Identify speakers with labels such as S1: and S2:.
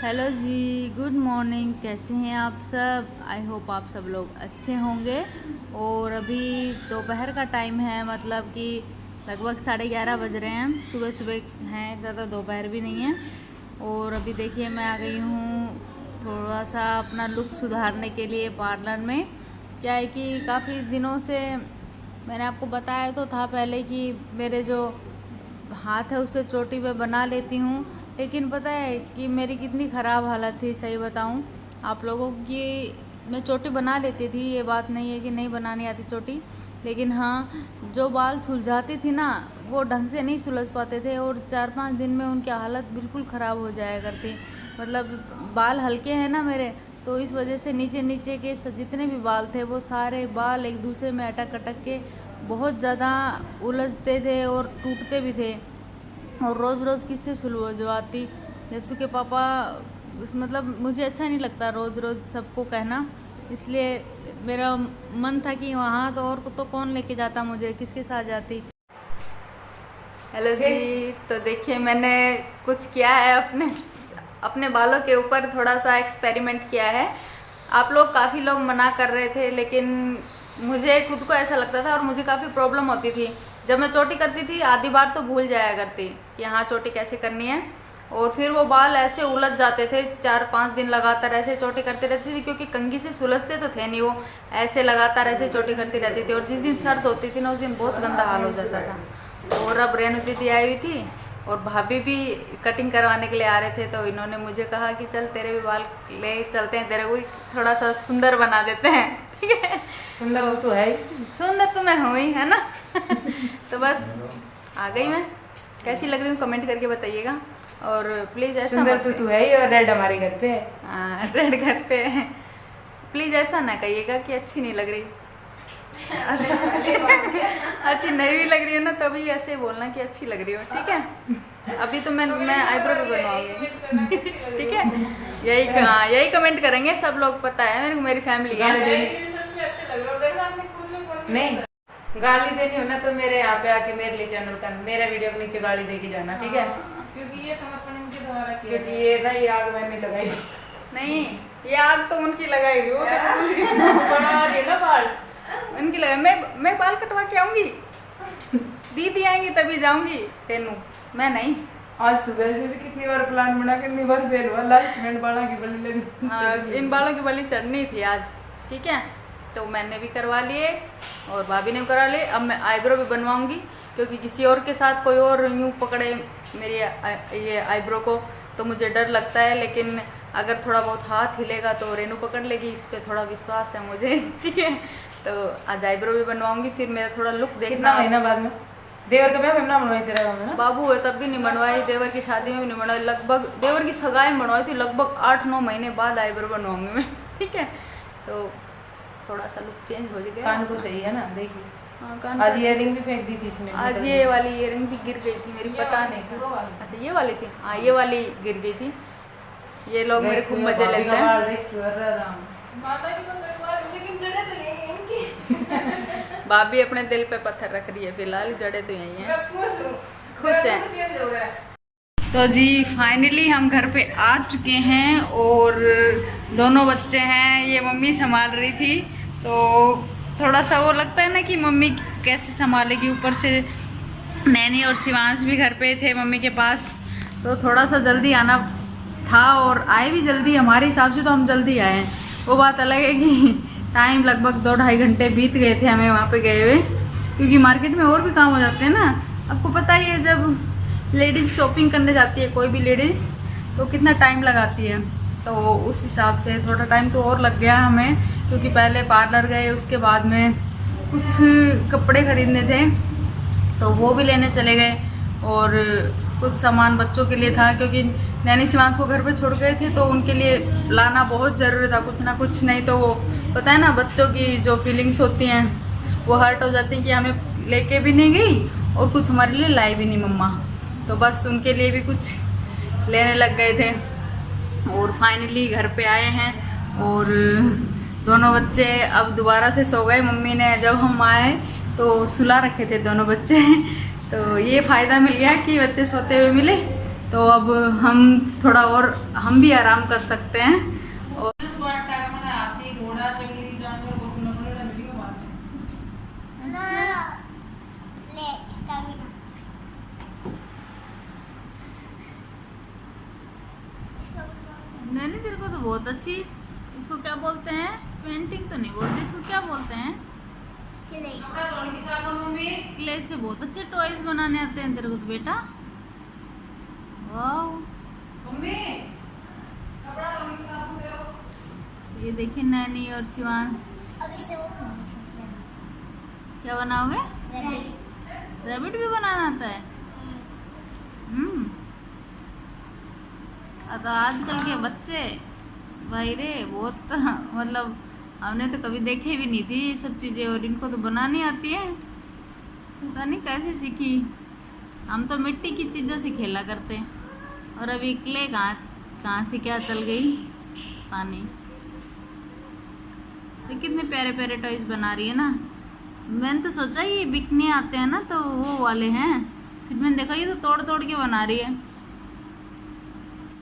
S1: Hello जी, good morning. कैसे हैं आप सब? आई होप आप सब लोग अच्छे होंगे। और अभी दोपहर का टाइम है, मतलब कि लगभग 11:30 बज रहे हैं। सुबह सुबह हैं, ज़्यादा दोपहर भी नहीं है। और अभी देखिए मैं आ गई हूँ थोड़ा सा अपना लुक सुधारने के लिए पार्लर में। क्या है कि काफ़ी दिनों से मैंने आपको बताया तो था पहले कि मेरे जो हाथ है उसे चोटी पे बना लेती हूँ, लेकिन पता है कि मेरी कितनी ख़राब हालत थी। सही बताऊँ आप लोगों की, मैं चोटी बना लेती थी, ये बात नहीं है कि नहीं बनानी आती चोटी, लेकिन हाँ जो बाल सुलझाती थी ना वो ढंग से नहीं सुलझ पाते थे और 4-5 दिन में उनकी हालत बिल्कुल ख़राब हो जाया करती। मतलब बाल हल्के हैं ना मेरे, तो इस वजह से नीचे नीचे के जितने भी बाल थे वो सारे बाल एक दूसरे में अटक अटक के बहुत ज़्यादा उलझते थे और टूटते भी थे। और रोज़ रोज़ किससे सुलझवाती, जैसे कि पापा मतलब मुझे अच्छा नहीं लगता रोज़ रोज़ सबको कहना, इसलिए मेरा मन था कि वहाँ तो और तो कौन लेके जाता, मुझे किसके साथ जाती। हेलो जी, तो देखिए मैंने कुछ किया है अपने अपने बालों के ऊपर, थोड़ा सा एक्सपेरिमेंट किया है। आप लोग काफ़ी लोग मना कर रहे थे, लेकिन मुझे खुद को ऐसा लगता था और मुझे काफ़ी प्रॉब्लम होती थी। जब मैं चोटी करती थी आधी बार तो भूल जाया करती कि हाँ चोटी कैसे करनी है, और फिर वो बाल ऐसे उलझ जाते थे। 4-5 दिन लगातार ऐसे चोटी करती रहती थी, क्योंकि कंघी से सुलझते तो थे नहीं, वो ऐसे लगातार ऐसे चोटी करती रहती थी। और जिस दिन सर्द होती थी ना उस दिन बहुत गंदा हाल हो जाता था। और अब रेणु दीदी आई हुई थी और भाभी भी कटिंग करवाने के लिए आ रहे थे, तो इन्होंने मुझे कहा कि चल तेरे भी बाल ले चलते हैं, तेरे को थोड़ा सा सुंदर बना देते हैं। ठीक है,
S2: सुंदर तो है,
S1: सुंदर तो मैं हूँ ही, है ना। तो बस आ गई मैं। कैसी लग रही हूँ कमेंट करके बताइएगा, और प्लीज़ ऐसा
S2: सुंदर तो तू है ही, और रेड हमारे घर पे है।
S1: हाँ रेड घर पे है। प्लीज़ ऐसा ना कहिएगा कि अच्छी नहीं लग रही। अच्छी नहीं भी लग रही है ना तभी ऐसे बोलना कि अच्छी लग रही हो, ठीक है। अभी तो मैं आईब्रो भी बनवाऊंगी। ठीक है, यही कमेंट करेंगे सब लोग, पता है मेरे को, मेरी फैमिली है।
S2: नहीं गाली देनी हो ना तो मेरे यहाँ पे आके मेरे लिए चैनल का मेरा वीडियो के नीचे गाली दे के जाना, ठीक है।
S3: क्योंकि ये समर्पण इनके द्वारा किया
S2: क्योंकि ये ना ये आग मैंने लगाई।
S1: नहीं, ये आग तो उनकी लगाई हुई, वो तो
S3: बना दिए ना बाल
S1: उनकी लगाई। मैं बाल कटवा के आऊंगी, दीदी आएंगी तभी जाऊंगी रेनू, मैं नहीं।
S2: आज सुबह से भी कितनी बार प्लान बना कितनी बार फेल हुआ, लास्ट में बालों की बल्ली लगी।
S1: इन बालों की बलि चढ़नी थी आज, ठीक है। तो मैंने भी करवा लिए और भाभी ने भी करवा लिए। अब मैं आईब्रो भी बनवाऊंगी, क्योंकि किसी और के साथ कोई और यूँ पकड़े मेरी ये आईब्रो को तो मुझे डर लगता है। लेकिन अगर थोड़ा बहुत हाथ हिलेगा तो रेनू पकड़ लेगी, इस पर थोड़ा विश्वास है मुझे। ठीक है, तो आज आईब्रो भी बनवाऊंगी, फिर मेरा थोड़ा लुक देखना।
S2: कितना महीना बाद में देवर का ब्याह ना बनवाई तेरा गाँव में ना?
S1: बाबू है तब भी नहीं बनवाई, देवर की शादी में भी नहीं बनवाई, लगभग देवर की सगाई में बनवाई थी, लगभग 8-9 महीने बाद आईब्रो बनवाऊंगी मैं। ठीक है, तो थोड़ा सा लुक चेंज हो जाएगा।
S2: कान को सही है ना, देखिए।
S1: हाँ कान
S2: आज इयररिंग भी फेंक दी थी इसने।
S1: आज ये वाली इयररिंग भी गिर गई थी मेरी, पता नहीं था। अच्छा ये वाली थी, हाँ ये वाली गिर गई थी। ये लोग मेरे खूब मजे लेते हैं।
S3: माता की मंगलवार, लेकिन जड़े तो नहीं है इनकी।
S1: भाभी अपने दिल पे पत्थर रख रही है, फिलहाल जड़े तो यही हैं, खुश हैं। तो जी फाइनली हम घर पे आ चुके हैं और दोनों बच्चे हैं, ये मम्मी संभाल रही थी, तो थोड़ा सा वो लगता है ना कि मम्मी कैसे संभालेगी। ऊपर से नैनी और शिवांश भी घर पे थे मम्मी के पास, तो थोड़ा सा जल्दी आना था और आए भी जल्दी, हमारे हिसाब से तो हम जल्दी आए हैं। वो बात अलग है कि टाइम लगभग 2-2.5 घंटे बीत गए थे हमें वहाँ पे गए हुए, क्योंकि मार्केट में और भी काम हो जाते हैं ना। आपको पता ही है जब लेडीज़ शॉपिंग करने जाती है कोई भी लेडीज़, तो कितना टाइम लगाती है, तो उस हिसाब से थोड़ा टाइम तो और लग गया हमें, क्योंकि पहले पार्लर गए, उसके बाद में कुछ कपड़े ख़रीदने थे तो वो भी लेने चले गए, और कुछ सामान बच्चों के लिए था, क्योंकि नैनी शिवांश को घर पे छोड़ गए थे तो उनके लिए लाना बहुत ज़रूरी था कुछ ना कुछ, नहीं तो वो पता है ना बच्चों की जो फीलिंग्स होती हैं वो हर्ट हो जाती हैं कि हमें लेके भी नहीं गई और कुछ हमारे लिए लाई भी नहीं मम्मा, तो बस उनके लिए भी कुछ लेने लग गए थे। और फाइनली घर पे आए हैं और दोनों बच्चे अब दोबारा से सो गए। मम्मी ने जब हम आए तो सुला रखे थे दोनों बच्चे, तो ये फ़ायदा मिल गया कि बच्चे सोते हुए मिले, तो अब हम थोड़ा और हम भी आराम कर सकते हैं। और हाथी घोड़ा जंगली जानवर बहुत नहीं, तेरे को तो बहुत अच्छी, इसको क्या बोलते हैं, पेंटिंग तो नहीं बोलते, इसको क्या बोलते हैं, क्ले से बहुत अच्छे टॉयज बनाने आते हैं तेरे को तो बेटा। वाह, ये देखिए नैनी और शिवांश क्या बनाओगे, रैबिट भी बनाना आता है। तो आजकल के बच्चे भाई रे बहुत मतलब हमने तो कभी देखे भी नहीं थी ये सब चीज़ें, और इनको तो बनानी आती है, पता नहीं कैसे सीखी। हम तो मिट्टी की चीज़ों से खेला करते, और अभी क्ले कहाँ से क्या चल गई पानी। तो कितने प्यारे प्यारे टॉयज बना रही है ना। मैंने तो सोचा ये बिकने आते हैं ना तो वो वाले हैं, फिर मैंने देखा ये तो तोड़ तोड़ के बना रही है।